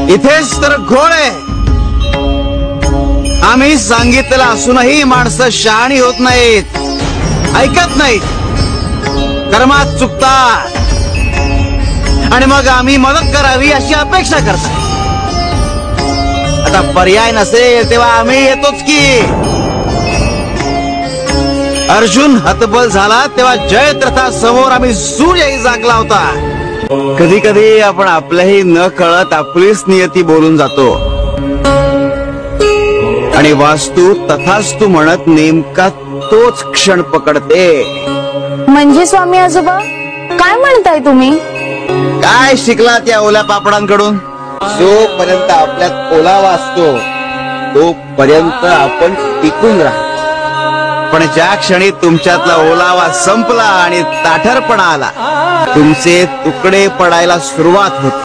इथेच तर घोळ आहे. आम्ही सांगितलेलं असूनही माणसं शहाणी होत नाहीत, ऐकत नाहीत, कर्मात चुकतात आणि मग आम्ही मदत करावी अशी अपेक्षा करतात. आता पर्याय नसेल तेव्हा आम्ही येतोच की. अर्जुन हतबल झाला तेव्हा जयद्रथासमोर आम्ही सूर्यही जागला होता. कधी कधी आपण आपल्याही न कळत आपलीच नियती बोलून जातो आणि वास्तू तथास्तु म्हणत नेमका तोच क्षण पकडते. म्हणजे स्वामी आजोबा काय म्हणताय तुम्ही? काय शिकलात या ओल्या पापडांकडून? जोपर्यंत आपल्यात ओलावा असतो तोपर्यंत आपण टिकून राहतो, पण ज्या क्षणी तुमच्यातला ओलावा संपला आणि ताठरपणा आला तुमचे तुकडे पडायला सुरुवात होते.